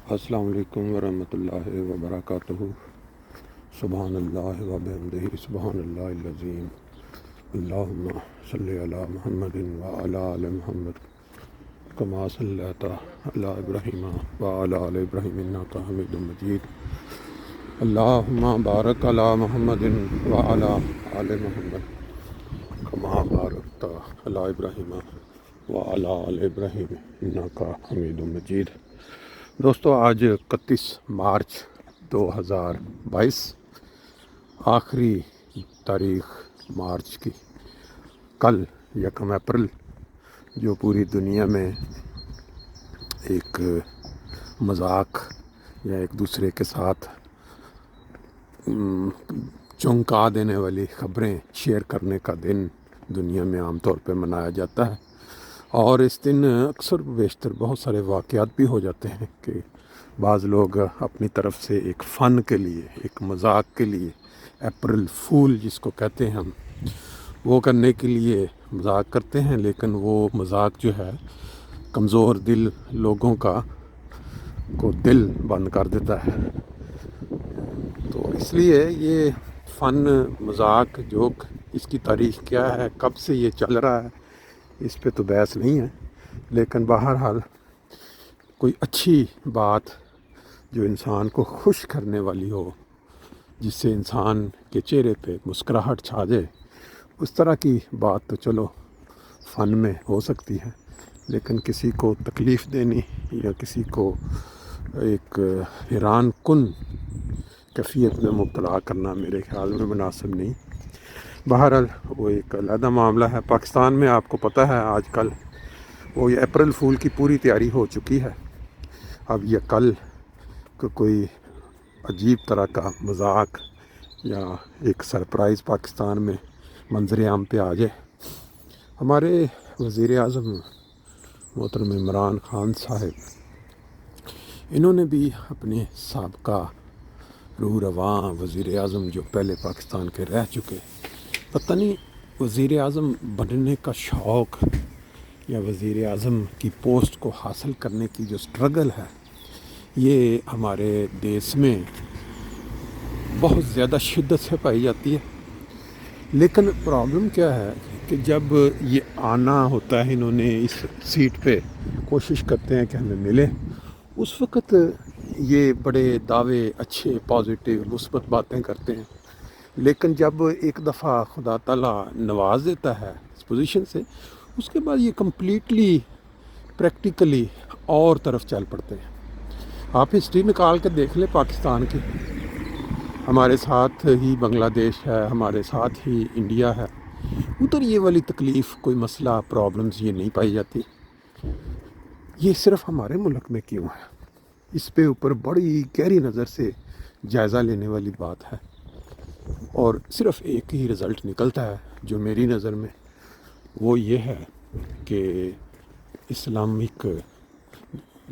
السلام علیکم ورحمۃ اللہ وبرکاتہ۔ سبحان اللہ و بحمدہ سبحان اللہ العظیم۔ اللہم صلی علی محمد وعلی آل محمد کما صلیت علی ابراہیم وعلی آل ابراہیم انک حمید مجید۔ اللہم بارک علی محمد وعلی آل محمد کما بارکت علی ابراہیم وعلی آل ابراہیم انک حمید مجید۔ دوستو، آج 31 مارچ 2022، آخری تاریخ مارچ کی۔ کل 1 اپریل، جو پوری دنیا میں ایک مذاق یا ایک دوسرے کے ساتھ چونکا دینے والی خبریں شیئر کرنے کا دن دنیا میں عام طور پہ منایا جاتا ہے، اور اس دن اکثر بیشتر بہت سارے واقعات بھی ہو جاتے ہیں کہ بعض لوگ اپنی طرف سے ایک فن کے لیے، ایک مذاق کے لیے، اپریل فول جس کو کہتے ہیں ہم، وہ کرنے کے لیے مذاق کرتے ہیں، لیکن وہ مذاق جو ہے کمزور دل لوگوں کو دل بند کر دیتا ہے۔ تو اس لیے یہ فن، مذاق، جوک، اس کی تاریخ کیا ہے، کب سے یہ چل رہا ہے، اس پہ تو بحث نہیں ہے، لیکن بہرحال کوئی اچھی بات جو انسان کو خوش کرنے والی ہو، جس سے انسان کے چہرے پہ مسکراہٹ چھا جائے، اس طرح کی بات تو چلو فن میں ہو سکتی ہے، لیکن کسی کو تکلیف دینی یا کسی کو ایک حیران کن کیفیت میں مبتلا کرنا میرے خیال میں مناسب نہیں۔ بہرحال وہ ایک علیحدہ معاملہ ہے۔ پاکستان میں آپ کو پتہ ہے آج کل وہ یہ اپریل فول کی پوری تیاری ہو چکی ہے۔ اب یہ کل کو کوئی عجیب طرح کا مذاق یا ایک سرپرائز پاکستان میں منظر عام پہ آ جائے۔ ہمارے وزیر اعظم محترم عمران خان صاحب، انہوں نے بھی اپنے سابقہ روح رواں وزیر اعظم جو پہلے پاکستان کے رہ چکے، پتہ نہیں وزیر اعظم بننے کا شوق یا وزیر اعظم کی پوسٹ کو حاصل کرنے کی جو سٹرگل ہے، یہ ہمارے دیس میں بہت زیادہ شدت سے پائی جاتی ہے۔ لیکن پرابلم کیا ہے کہ جب یہ آنا ہوتا ہے، انہوں نے اس سیٹ پہ کوشش کرتے ہیں کہ ہمیں ملے، اس وقت یہ بڑے دعوے، اچھے پازیٹیو مثبت باتیں کرتے ہیں، لیکن جب ایک دفعہ خدا تعالیٰ نواز دیتا ہے اس پوزیشن سے، اس کے بعد یہ کمپلیٹلی پریکٹیکلی اور طرف چل پڑتے ہیں۔ آپ ہسٹری نکال کے دیکھ لیں پاکستان کی، ہمارے ساتھ ہی بنگلہ دیش ہے، ہمارے ساتھ ہی انڈیا ہے، ادھر یہ والی تکلیف، کوئی مسئلہ، پرابلمز یہ نہیں پائی جاتی۔ یہ صرف ہمارے ملک میں کیوں ہے؟ اس پہ اوپر بڑی گہری نظر سے جائزہ لینے والی بات ہے، اور صرف ایک ہی رزلٹ نکلتا ہے جو میری نظر میں، وہ یہ ہے کہ اسلامک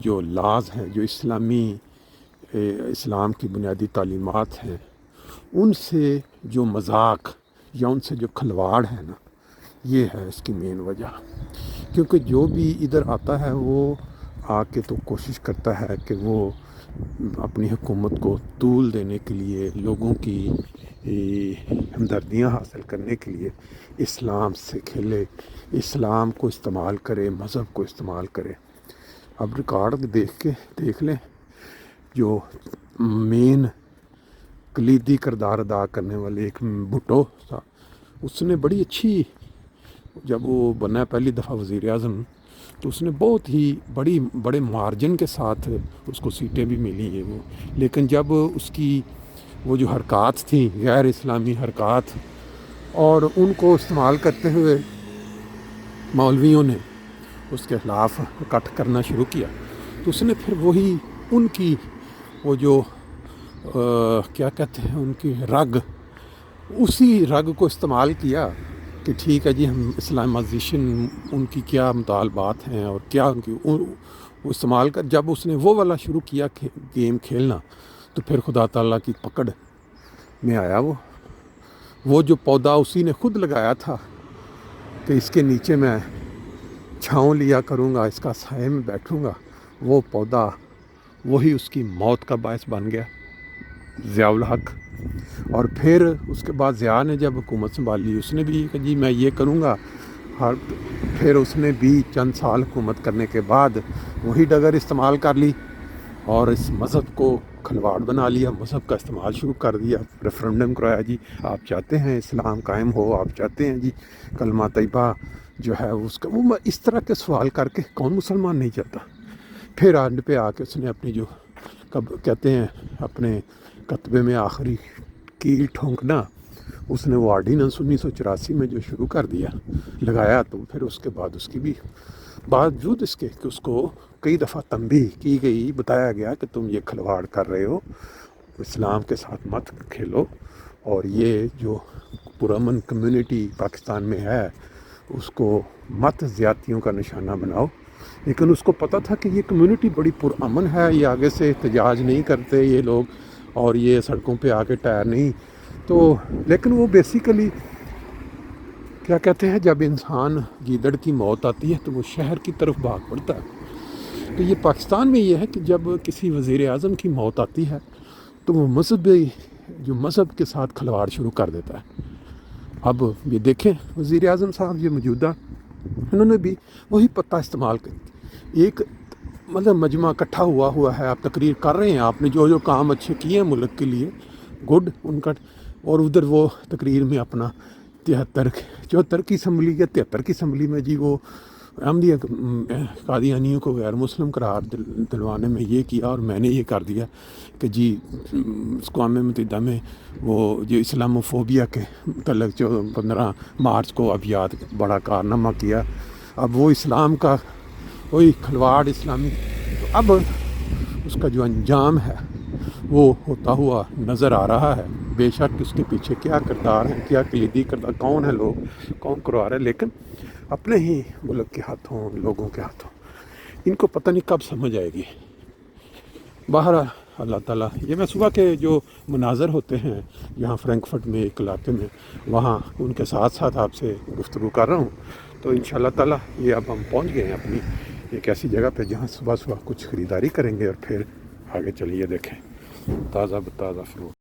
جو لاز ہیں، جو اسلام کی بنیادی تعلیمات ہیں، ان سے جو مذاق یا ان سے جو کھلواڑ ہے نا، یہ ہے اس کی مین وجہ۔ کیونکہ جو بھی ادھر آتا ہے وہ آ کے تو کوشش کرتا ہے کہ وہ اپنی حکومت کو طول دینے کے لیے، لوگوں کی ہمدردیاں حاصل کرنے کے لیے اسلام سے کھیلے، اسلام کو استعمال کرے، مذہب کو استعمال کرے۔ اب ریکارڈ دیکھ لیں، جو مین کلیدی کردار ادا کرنے والے ایک بھٹو تھا، اس نے بڑی اچھی، جب وہ بنا پہلی دفعہ وزیر اعظم، تو اس نے بہت ہی بڑے مارجن کے ساتھ اس کو سیٹیں بھی ملی ہیں وہ، لیکن جب اس کی وہ جو حرکات تھیں، غیر اسلامی حرکات، اور ان کو استعمال کرتے ہوئے مولویوں نے اس کے خلاف کٹ کرنا شروع کیا، تو اس نے پھر وہی ان کی وہ جو کیا کہتے ہیں، ان کی رگ، اسی رگ کو استعمال کیا کہ ٹھیک ہے جی، ہم اسلامائزیشن، ان کی کیا مطالبات ہیں اور کیا ان کی، وہ استعمال کر، جب اس نے وہ والا شروع کیا گیم کھیلنا، تو پھر خدا تعالیٰ کی پکڑ میں آیا وہ جو پودا اسی نے خود لگایا تھا کہ اس کے نیچے میں چھاؤں لیا کروں گا، اس کا سائے میں بیٹھوں گا، وہ پودا وہی اس کی موت کا باعث بن گیا، ضیاء الحق۔ اور پھر اس کے بعد ضیاء نے جب حکومت سنبھالی، اس نے بھی کہ جی میں یہ کروں گا، پھر اس نے بھی چند سال حکومت کرنے کے بعد وہی ڈگر استعمال کر لی اور اس مذہب کو کھلواڑ بنا لیا، مذہب کا استعمال شروع کر دیا، ریفرنڈم کرایا، جی آپ چاہتے ہیں اسلام قائم ہو، آپ چاہتے ہیں جی کلمہ طیبہ جو ہے اس کا، وہ اس طرح کے سوال کر کے کون مسلمان نہیں چاہتا۔ پھر اینڈ پہ آ کے اس نے اپنی جو کہتے ہیں اپنے کتبے میں آخری کیل ٹھونکنا، اس نے وہ آرڈیننس 1984 میں جو شروع کر دیا لگایا، تو پھر اس کے بعد اس کی بھی باوجود اس کے کہ اس کو کئی دفعہ تنبیہ کی گئی، بتایا گیا کہ تم یہ کھلواڑ کر رہے ہو، اسلام کے ساتھ مت کھیلو، اور یہ جو پرامن کمیونٹی پاکستان میں ہے اس کو مت زیادتیوں کا نشانہ بناؤ۔ لیکن اس کو پتہ تھا کہ یہ کمیونٹی بڑی پرامن ہے، یہ آگے سے احتجاج نہیں کرتے یہ لوگ، اور یہ سڑکوں پہ آ کے ٹائر نہیں تو، لیکن وہ بیسیکلی کیا کہتے ہیں، جب انسان گیدڑ کی موت آتی ہے تو وہ شہر کی طرف بھاگ پڑتا ہے۔ تو یہ پاکستان میں یہ ہے کہ جب کسی وزیر اعظم کی موت آتی ہے تو وہ مذہب کے ساتھ کھلواڑ شروع کر دیتا ہے۔ اب یہ دیکھیں وزیر اعظم صاحب یہ موجودہ، انہوں نے بھی وہی پتہ استعمال کر، ایک مطلب مجمع اکٹھا ہوا ہے، آپ تقریر کر رہے ہیں، آپ نے جو کام اچھے کیے ہیں ملک کے لیے گڈ ان کا، اور ادھر وہ تقریر میں اپنا 74 کی اسمبلی یا 73 کی اسمبلی میں جی وہ احمدیہ قادیانیوں کو غیر مسلم قرار دلوانے میں یہ کیا، اور میں نے یہ کر دیا کہ جی اقوام متحدہ میں وہ جو اسلاموفوبیا کے متعلق جو 15 مارچ کو اب یاد بڑا کارنامہ کیا، اب وہ اسلام کا وہی کھلواڑ اسلامی، اب اس کا جو انجام ہے وہ ہوتا ہوا نظر آ رہا ہے۔ بے شک اس کے پیچھے کیا کردار ہیں، کیا کلیدی کردار، کون ہے لوگ، کون کروا رہا ہے، لیکن اپنے ہی ملک کے ہاتھوں، لوگوں کے ہاتھوں، ان کو پتہ نہیں کب سمجھ آئے گی۔ باہر اللہ تعالیٰ، یہ میں صبح کے جو مناظر ہوتے ہیں یہاں فرینکفرٹ میں ایک علاقے میں، وہاں ان کے ساتھ ساتھ آپ سے گفتگو کر رہا ہوں، تو انشاءاللہ تعالیٰ یہ اب ہم پہنچ گئے ہیں اپنی ایک ایسی جگہ پہ جہاں صبح کچھ خریداری کریں گے اور پھر آگے چلیے دیکھیں تازہ بتازہ فروٹ۔